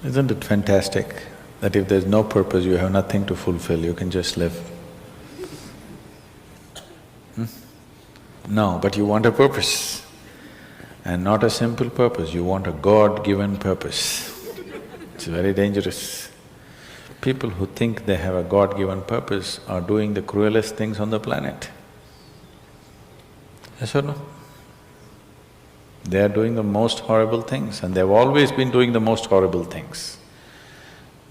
Isn't it fantastic that if there's no purpose, you have nothing to fulfill, you can just live? No, but you want a purpose. And not a simple purpose, you want a God-given purpose. It's very dangerous. People who think they have a God-given purpose are doing the cruelest things on the planet. Yes or no? They are doing the most horrible things and they've always been doing the most horrible things.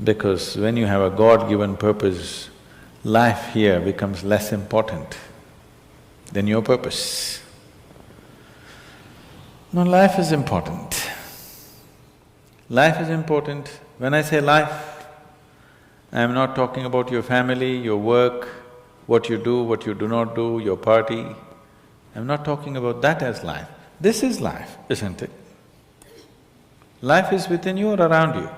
Because when you have a God-given purpose, life here becomes less important than your purpose. No, life is important. Life is important. When I say life, I am not talking about your family, your work, what you do not do, your party. I'm not talking about that as life. This is life, isn't it? Life is within you or around you.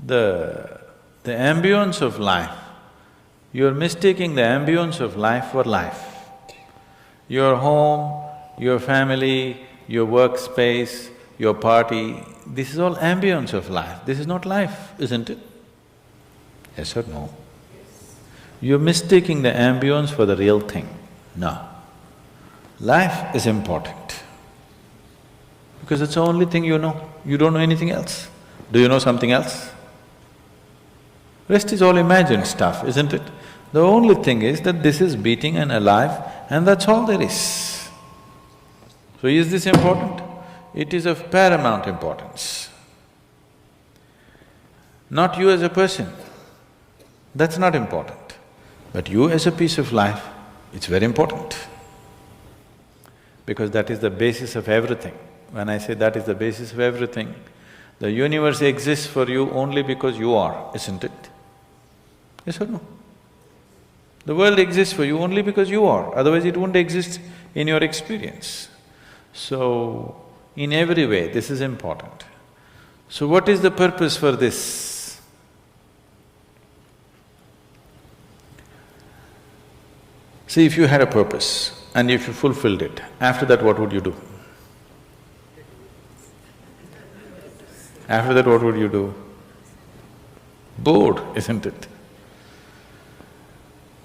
The ambience of life, you're mistaking the ambience of life for life. Your home, your family, your workspace, your party, this is all ambience of life. This is not life, isn't it? Yes or no? You're mistaking the ambience for the real thing. No. Life is important because it's the only thing you know. You don't know anything else. Do you know something else? Rest is all imagined stuff, isn't it? The only thing is that this is beating and alive and that's all there is. So is this important? It is of paramount importance. Not you as a person, that's not important. But you as a piece of life, it's very important. Because that is the basis of everything. When I say that is the basis of everything, the universe exists for you only because you are, isn't it? Yes or no? The world exists for you only because you are, otherwise it wouldn't exist in your experience. So, in every way, this is important. So what is the purpose for this? See, if you had a purpose and if you fulfilled it, after that what would you do? After that what would you do? Bored, isn't it?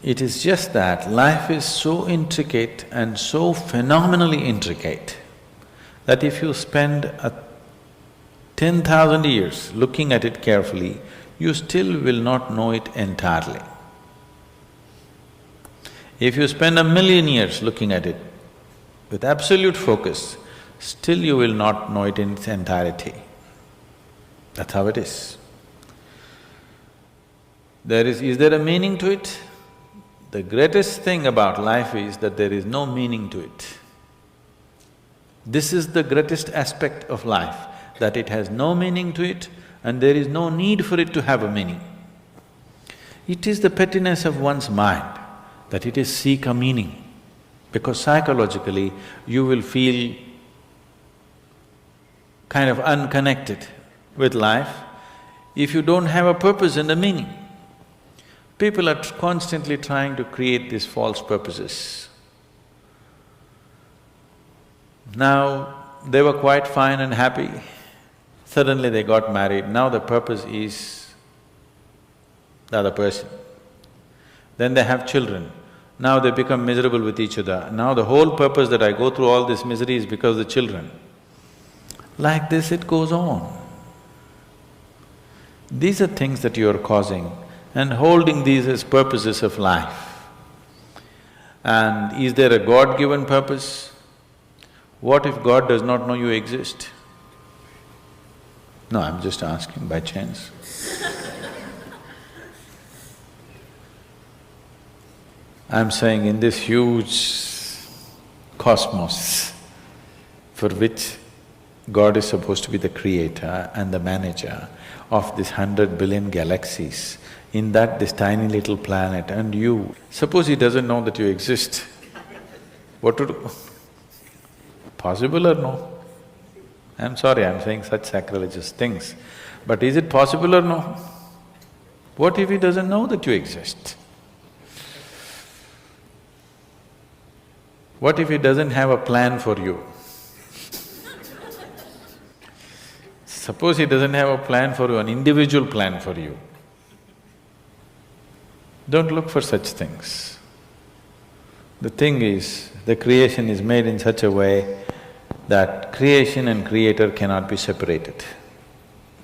It is just that life is so intricate and so phenomenally intricate that if you spend 10,000 years looking at it carefully, you still will not know it entirely. If you spend 1,000,000 years looking at it with absolute focus, still you will not know it in its entirety. That's how it is. Is there a meaning to it? The greatest thing about life is that there is no meaning to it. This is the greatest aspect of life, that it has no meaning to it and there is no need for it to have a meaning. It is the pettiness of one's mind that it is seek a meaning, because psychologically you will feel kind of unconnected with life if you don't have a purpose and a meaning. People are constantly trying to create these false purposes. Now, they were quite fine and happy, suddenly they got married, now the purpose is the other person. Then they have children, now they become miserable with each other. Now the whole purpose that I go through all this misery is because of the children. Like this it goes on. These are things that you are causing and holding these as purposes of life. And is there a God-given purpose? What if God does not know you exist? No, I'm just asking by chance. I'm saying in this huge cosmos for which God is supposed to be the creator and the manager of this 100 billion galaxies, in that this tiny little planet and you, suppose he doesn't know that you exist, what to do? Possible or no? I'm sorry, I'm saying such sacrilegious things, but is it possible or no? What if he doesn't know that you exist? What if he doesn't have a plan for you? Suppose he doesn't have a plan for you, an individual plan for you. Don't look for such things. The thing is, the creation is made in such a way that creation and creator cannot be separated.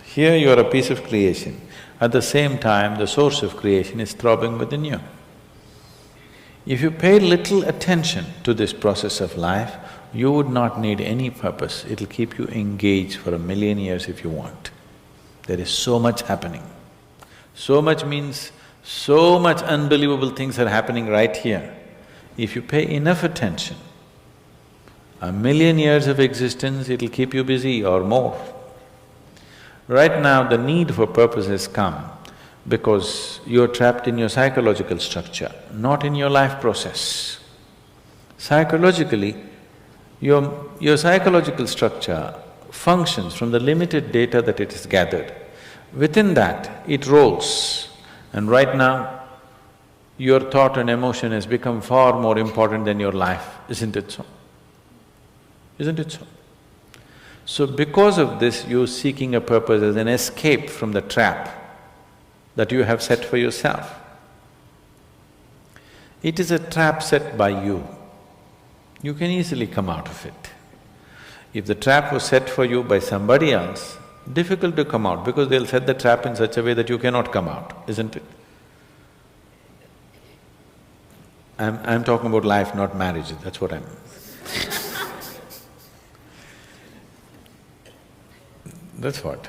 Here you are a piece of creation, at the same time the source of creation is throbbing within you. If you pay little attention to this process of life, you would not need any purpose, it'll keep you engaged for 1,000,000 years if you want. There is so much happening. So much means so much unbelievable things are happening right here. If you pay enough attention, 1,000,000 years of existence, it'll keep you busy or more. Right now, the need for purpose has come because you're trapped in your psychological structure, not in your life process. Psychologically, your psychological structure functions from the limited data that it has gathered. Within that, it rolls. And right now, your thought and emotion has become far more important than your life, isn't it so? Isn't it so? So because of this, you're seeking a purpose as an escape from the trap that you have set for yourself. It is a trap set by you. You can easily come out of it. If the trap was set for you by somebody else, difficult to come out because they'll set the trap in such a way that you cannot come out, isn't it? I'm talking about life, not marriage, that's what I'm… That's what.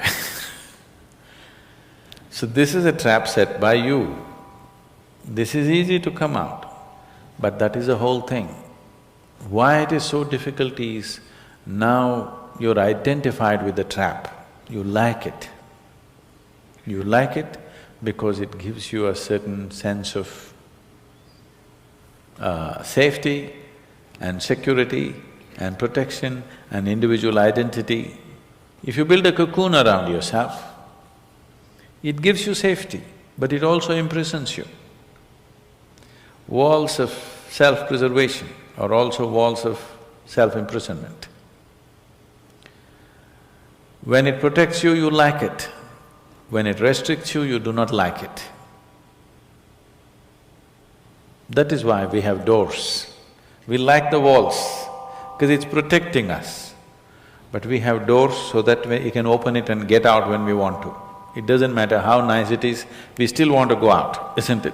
So this is a trap set by you. This is easy to come out, but that is the whole thing. Why it is so difficult is, now you're identified with the trap, you like it. You like it because it gives you a certain sense of safety and security and protection and individual identity. If you build a cocoon around yourself, it gives you safety, but it also imprisons you. Walls of self-preservation are also walls of self-imprisonment. When it protects you, you like it. When it restricts you, you do not like it. That is why we have doors. We like the walls, because it's protecting us. But we have doors so that we can open it and get out when we want to. It doesn't matter how nice it is, we still want to go out, isn't it?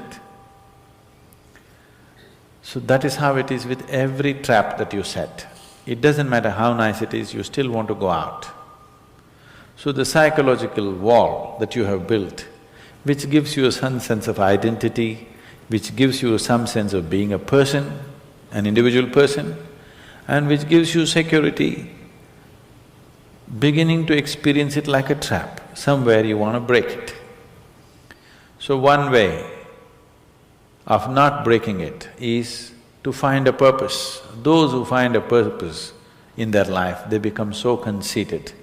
So that is how it is with every trap that you set. It doesn't matter how nice it is, you still want to go out. So the psychological wall that you have built, which gives you some sense of identity, which gives you some sense of being a person, an individual person, and which gives you security, beginning to experience it like a trap, somewhere you want to break it. So one way of not breaking it is to find a purpose. Those who find a purpose in their life, they become so conceited.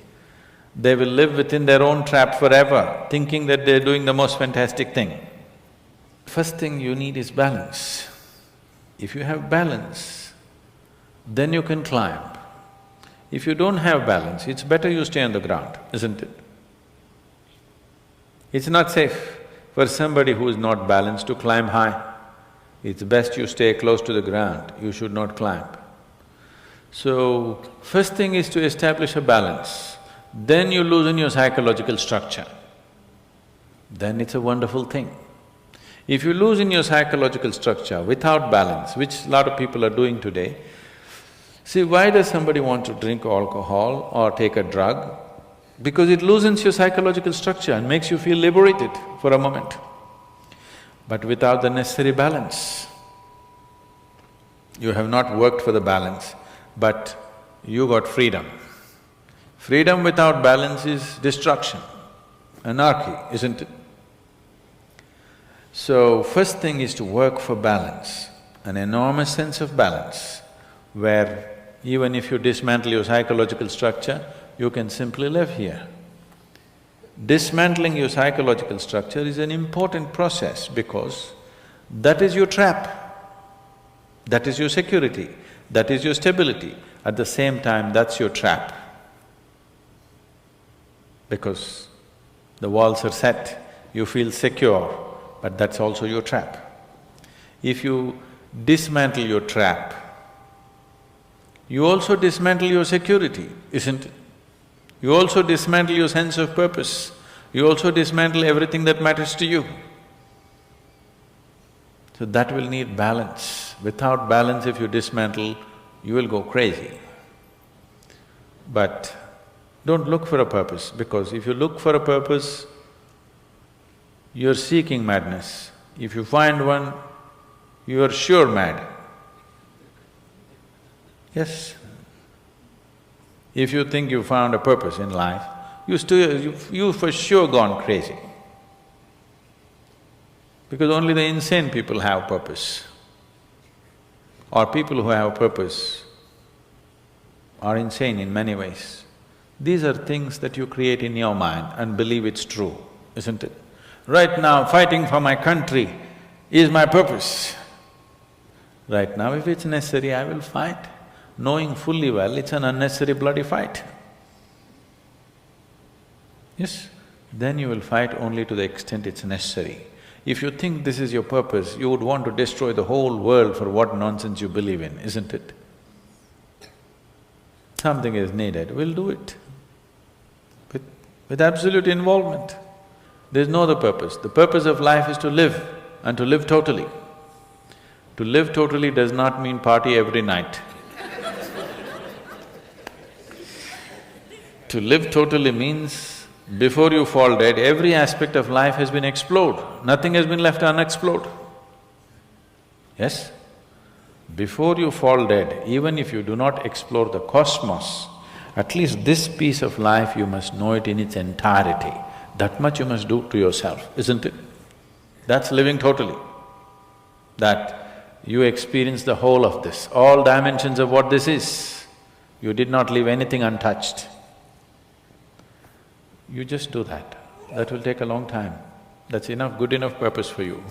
They will live within their own trap forever, thinking that they're doing the most fantastic thing. First thing you need is balance. If you have balance, then you can climb. If you don't have balance, it's better you stay on the ground, isn't it? It's not safe for somebody who is not balanced to climb high. It's best you stay close to the ground, you should not climb. So, first thing is to establish a balance, then you loosen your psychological structure. Then it's a wonderful thing. If you loosen your psychological structure without balance, which a lot of people are doing today, see, why does somebody want to drink alcohol or take a drug? Because it loosens your psychological structure and makes you feel liberated for a moment. But without the necessary balance, you have not worked for the balance, but you got freedom. Freedom without balance is destruction, anarchy, isn't it? So, first thing is to work for balance, an enormous sense of balance, where even if you dismantle your psychological structure, you can simply live here. Dismantling your psychological structure is an important process because that is your trap, that is your security, that is your stability. At the same time, that's your trap. because the walls are set, you feel secure, but that's also your trap. If you dismantle your trap, you also dismantle your security, isn't it? You also dismantle your sense of purpose. You also dismantle everything that matters to you. So that will need balance. Without balance, if you dismantle, you will go crazy. But don't look for a purpose, because if you look for a purpose, you're seeking madness. If you find one, you are sure mad. Yes. If you think you found a purpose in life, you for sure gone crazy. Because only the insane people have purpose. Or people who have purpose are insane in many ways. These are things that you create in your mind and believe it's true, isn't it? Right now, fighting for my country is my purpose. Right now, if it's necessary, I will fight, knowing fully well it's an unnecessary bloody fight. Yes? Then you will fight only to the extent it's necessary. If you think this is your purpose, you would want to destroy the whole world for what nonsense you believe in, isn't it? Something is needed, we'll do it. With absolute involvement. There's no other purpose. The purpose of life is to live, and to live totally. To live totally does not mean party every night. To live totally means, before you fall dead, every aspect of life has been explored, nothing has been left unexplored. Yes? Before you fall dead, even if you do not explore the cosmos, at least this piece of life you must know it in its entirety. That much you must do to yourself, isn't it? That's living totally. That you experience the whole of this, all dimensions of what this is. You did not leave anything untouched. You just do that. That will take a long time. That's enough, good enough purpose for you.